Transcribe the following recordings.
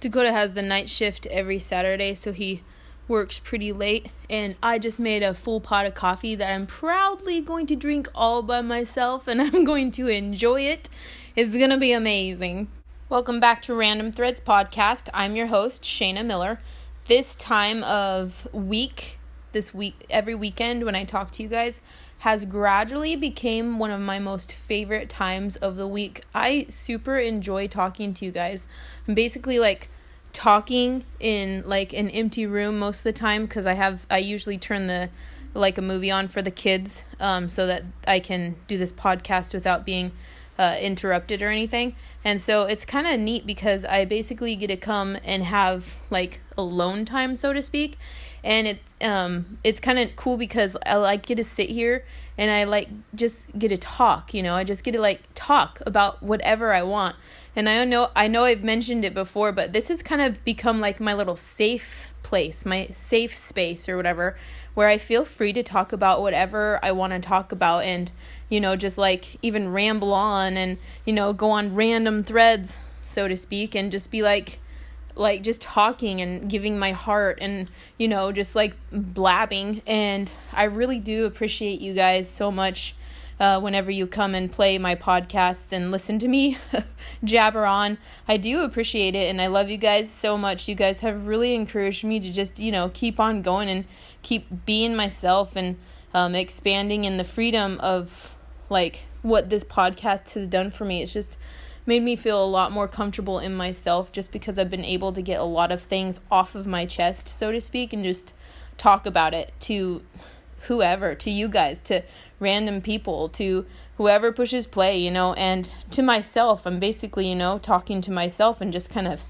Dakota has the night shift every Saturday, so he works pretty late, and I just made a full pot of coffee that I'm proudly going to drink all by myself, and I'm going to enjoy it. It's gonna be amazing. Welcome back to Random Threadz podcast. I'm your host, Shanea Miller. This time of week, every weekend when I talk to you guys, has gradually became one of my most favorite times of the week. I super enjoy talking to you guys. I'm basically talking in an empty room most of the time because I usually turn a movie on for the kids so that I can do this podcast without being interrupted or anything. And so it's kind of neat because I basically get to come and have alone time, so to speak. And it's kind of cool because I get to sit here and I just get to talk, I just get to talk about whatever I want. And I know I've mentioned it before, but this has kind of become my little safe place, my safe space or whatever, where I feel free to talk about whatever I want to talk about and, just even ramble on and, go on random threads, so to speak, and just be just talking and giving my heart and, just blabbing. And I really do appreciate you guys so much whenever you come and play my podcasts and listen to me jabber on. I do appreciate it, and I love you guys so much. You guys have really encouraged me to just, keep on going and keep being myself and expanding in the freedom of what this podcast has done for me. It's just made me feel a lot more comfortable in myself just because I've been able to get a lot of things off of my chest, so to speak, and just talk about it to whoever, to you guys, to random people, to whoever pushes play, and to myself. I'm basically, talking to myself and just kind of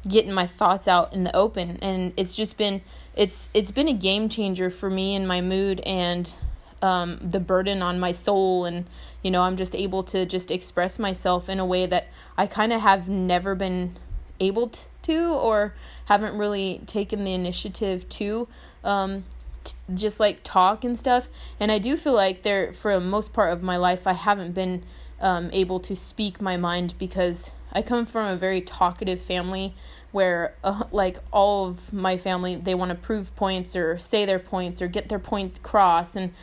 getting my thoughts out in the open. And it's just been, it's been a game changer for me and my mood and the burden on my soul. And, I'm just able to just express myself in a way that I kind of have never been able to or haven't really taken the initiative to just talk and stuff. And I do feel for the most part of my life, I haven't been able to speak my mind because I come from a very talkative family where all of my family, they want to prove points or say their points or get their point across. And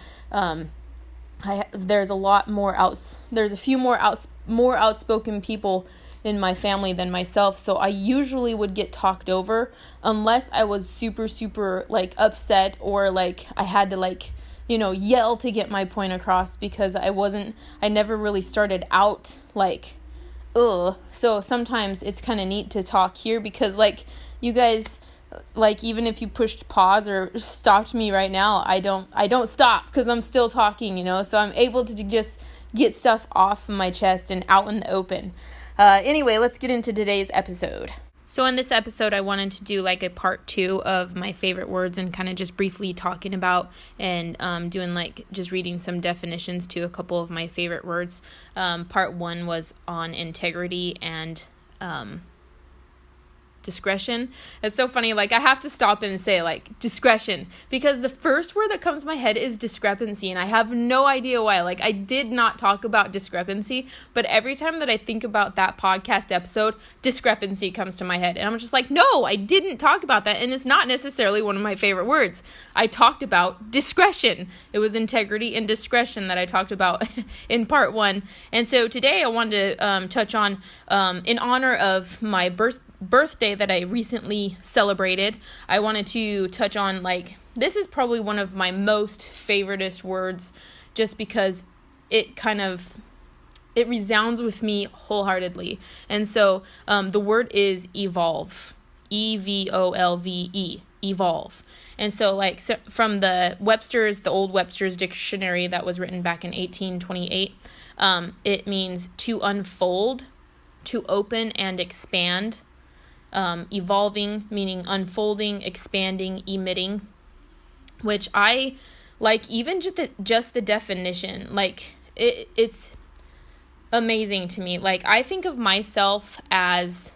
there's a few more outspoken people in my family than myself, so I usually would get talked over unless I was super upset or I had to yell to get my point across because I never really started out so sometimes it's kind of neat to talk here because you guys, even if you pushed pause or stopped me right now, I don't stop because I'm still talking, so I'm able to just get stuff off my chest and out in the open. Anyway, let's get into today's episode. So in this episode, I wanted to do a part 2 of my favorite words and kind of just briefly talking about and doing just reading some definitions to a couple of my favorite words. Part 1 was on integrity and discretion. It's so funny, I have to stop and say discretion because the first word that comes to my head is discrepancy, and I have no idea why. I did not talk about discrepancy, but every time that I think about that podcast episode, discrepancy comes to my head, and I'm just no, I didn't talk about that, and it's not necessarily one of my favorite words. I talked about discretion. It was integrity and discretion that I talked about in part 1, and so today I wanted to touch on in honor of my birthday that I recently celebrated. I wanted to touch on this is probably one of my most favoritist words just because it resounds with me wholeheartedly. And so the word is evolve. EVOLVE, evolve. And so from the old Webster's dictionary that was written back in 1828, it means to unfold, to open and expand. Evolving meaning unfolding, expanding, emitting, which I even just the definition, it's amazing to me. I think of myself as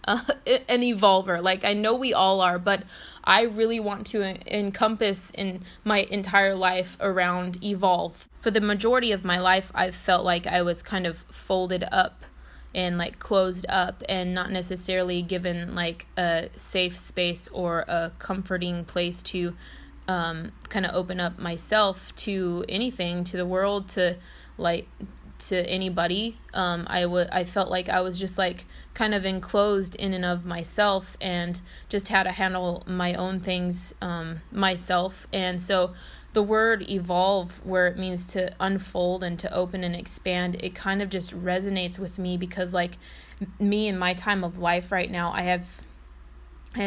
an evolver. I know we all are, but I really want to encompass in my entire life around evolve. For the majority of my life, I've felt like I was kind of folded up and like closed up and not necessarily given like a safe space or a comforting place to kind of open up myself to anything, to the world, to anybody. I felt like I was just like kind of enclosed in and of myself and just had to handle my own things myself. And so the word evolve, where it means to unfold and to open and expand, it kind of just resonates with me because like me in my time of life right now, I have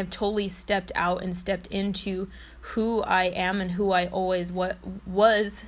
totally stepped out and stepped into who I am and who I always was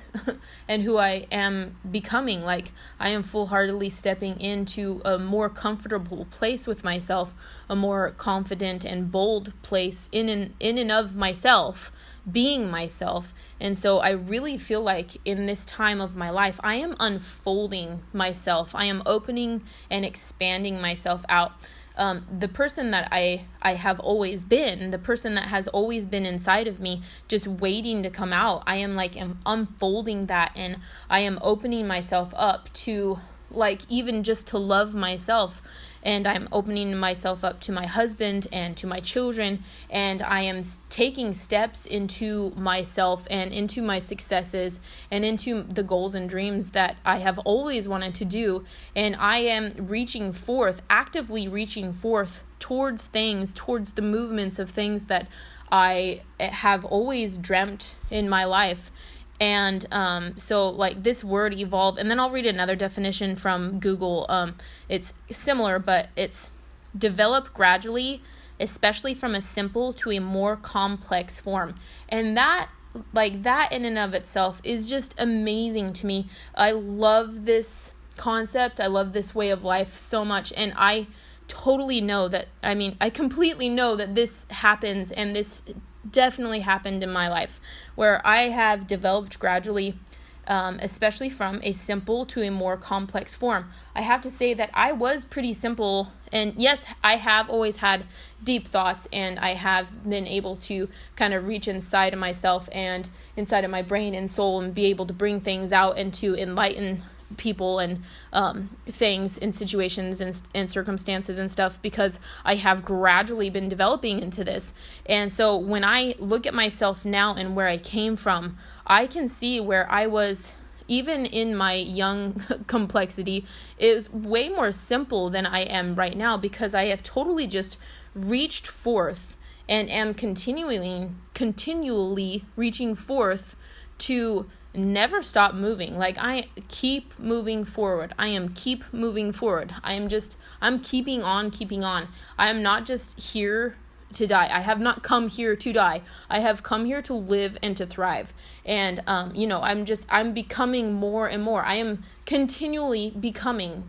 and who I am becoming. Like I am full-heartedly stepping into a more comfortable place with myself, a more confident and bold place in and of myself, being myself. And so I really feel like in this time of my life, I am unfolding myself. I am opening and expanding myself out. The person that I have always been, the person that has always been inside of me, just waiting to come out. I am like unfolding that, and I am opening myself up to like even just to love myself. And I'm opening myself up to my husband and to my children, and I am taking steps into myself and into my successes and into the goals and dreams that I have always wanted to do. And I am reaching forth, actively reaching forth towards things, towards the movements of things that I have always dreamt in my life. And so like this word evolve, and then I'll read another definition from Google. It's similar, but it's develop gradually, especially from a simple to a more complex form. And that in and of itself is just amazing to me. I love this concept. I love this way of life so much. And I totally know that, I completely know that this happens, and this definitely happened in my life, where I have developed gradually, especially from a simple to a more complex form. I have to say that I was pretty simple, and yes, I have always had deep thoughts, and I have been able to kind of reach inside of myself and inside of my brain and soul and be able to bring things out and to enlighten people and things and situations and circumstances and stuff, because I have gradually been developing into this. And so when I look at myself now and where I came from, I can see where I was, even in my young complexity, it was way more simple than I am right now, because I have totally just reached forth and am continually reaching forth to never stop moving. Like I keep moving forward. I'm keeping on. I am not just here to die. I have not come here to die. I have come here to live and to thrive. And, I'm becoming more and more. I am continually becoming.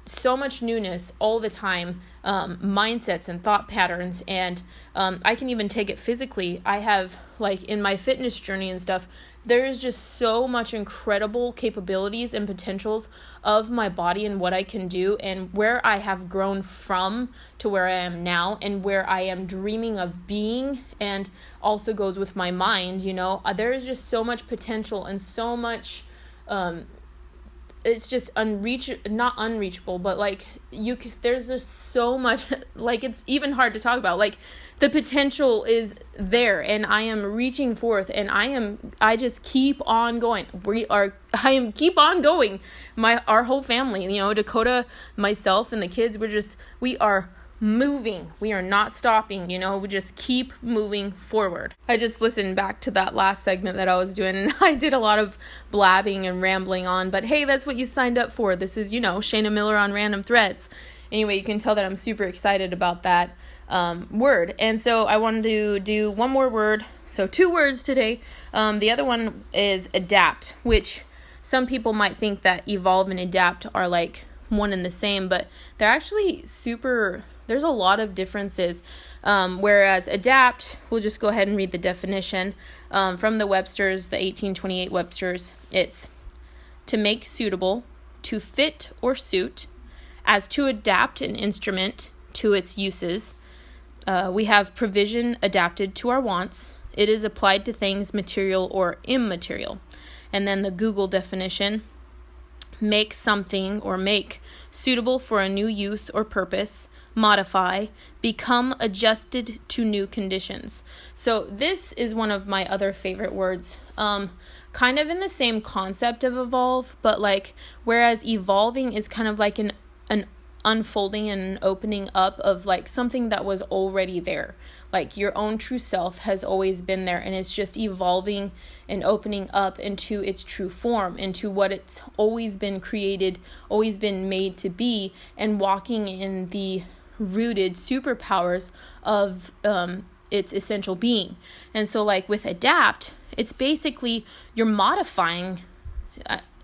So much newness all the time, mindsets and thought patterns, and I can even take it physically. I have, like, in my fitness journey and stuff, there is just so much incredible capabilities and potentials of my body and what I can do, and where I have grown from to where I am now, and where I am dreaming of being, and also goes with my mind. There is just so much potential and so much it's just not unreachable, but like there's just so much, like it's even hard to talk about. Like the potential is there, and I am reaching forth, and I just keep on going. Keep on going. Our whole family, Dakota, myself, and the kids, we are moving. We are not stopping, we just keep moving forward. I just listened back to that last segment that I was doing, and I did a lot of blabbing and rambling on, but hey, that's what you signed up for. This is, Shanea Miller on Random Threads. Anyway, you can tell that I'm super excited about that word. And so I wanted to do one more word. So 2 words today. The other one is adapt, which some people might think that evolve and adapt are like one and the same, but they're actually there's a lot of differences. Whereas adapt, we'll just go ahead and read the definition from the Webster's, the 1828 Webster's. It's to make suitable, to fit or suit, as to adapt an instrument to its uses. We have provision adapted to our wants. It is applied to things material or immaterial. And then the Google definition: make something or make suitable for a new use or purpose, modify, become adjusted to new conditions. So this is one of my other favorite words, kind of in the same concept of evolve, but like, whereas evolving is kind of like an unfolding and an opening up of like something that was already there. Like your own true self has always been there, and it's just evolving and opening up into its true form, into what it's always been created, always been made to be, and walking in the rooted superpowers of its essential being. And so like with adapt, it's basically you're modifying.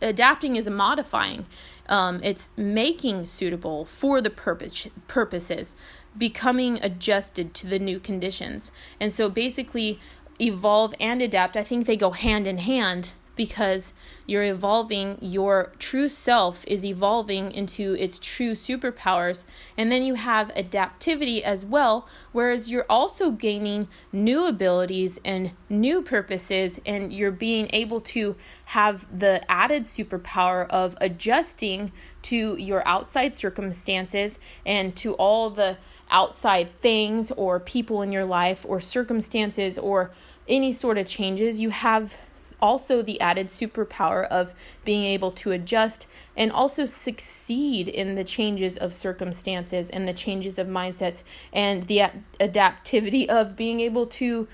Adapting is a modifying. It's making suitable for the purposes, becoming adjusted to the new conditions. And so basically evolve and adapt, I think they go hand in hand, because you're evolving, your true self is evolving into its true superpowers, and then you have adaptivity as well, whereas you're also gaining new abilities and new purposes, and you're being able to have the added superpower of adjusting to your outside circumstances and to all the outside things or people in your life or circumstances or any sort of changes. You have also the added superpower of being able to adjust and also succeed in the changes of circumstances and the changes of mindsets, and the adaptivity of being able to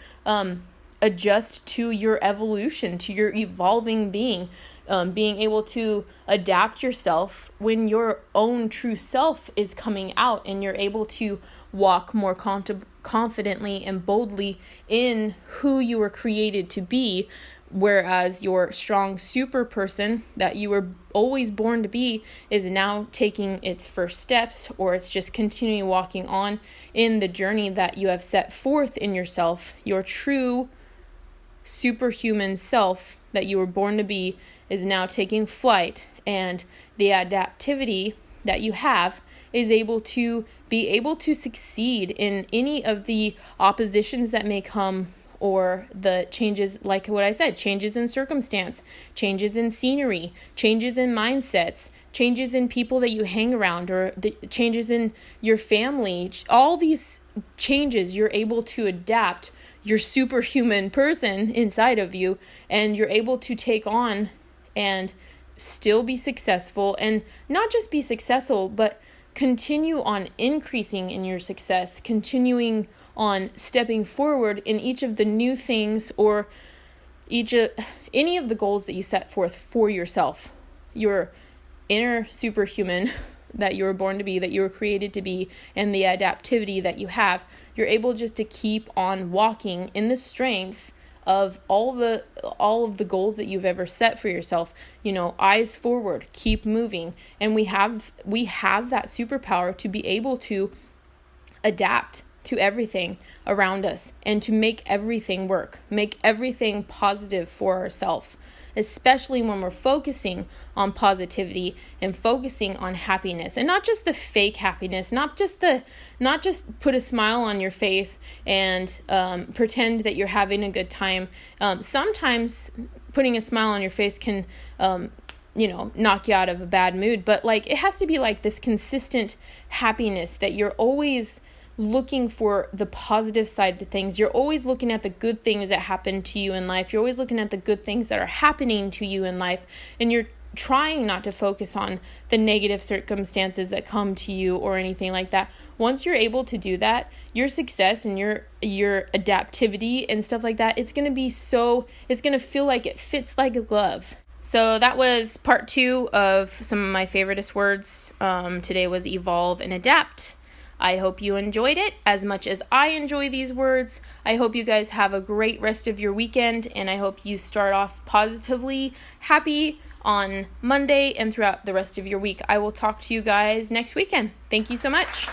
adjust to your evolution, to your evolving being, being able to adapt yourself when your own true self is coming out, and you're able to walk more confidently and boldly in who you were created to be. Whereas your strong super person that you were always born to be is now taking its first steps, or it's just continuing walking on in the journey that you have set forth in yourself. Your true superhuman self that you were born to be is now taking flight, and the adaptivity that you have is able to succeed in any of the oppositions that may come, or the changes, like what I said, changes in circumstance, changes in scenery, changes in mindsets, changes in people that you hang around, or the changes in your family. All these changes, you're able to adapt your superhuman person inside of you, and you're able to take on and still be successful, and not just be successful, but continue on increasing in your success, continuing on stepping forward in each of the new things, or any of the goals that you set forth for yourself. Your inner superhuman that you were born to be, that you were created to be, and the adaptivity that you have, you're able just to keep on walking in the strength of all of the goals that you've ever set for yourself. Eyes forward, keep moving. And we have that superpower to be able to adapt to everything around us and to make everything work, make everything positive for ourselves, especially when we're focusing on positivity and focusing on happiness, and not just the fake happiness, not just put a smile on your face and pretend that you're having a good time. Sometimes putting a smile on your face can knock you out of a bad mood, but it has to be this consistent happiness that you're always looking for the positive side to things. You're always looking at the good things that happen to you in life. You're always looking at the good things that are happening to you in life, and you're trying not to focus on the negative circumstances that come to you or anything like that. Once you're able to do that, your success and your adaptivity and stuff like that, it's going to feel like it fits like a glove. So that was part 2 of some of my favoriteest words. Today was evolve and adapt. I hope you enjoyed it as much as I enjoy these words. I hope you guys have a great rest of your weekend, and I hope you start off positively, happy on Monday and throughout the rest of your week. I will talk to you guys next weekend. Thank you so much.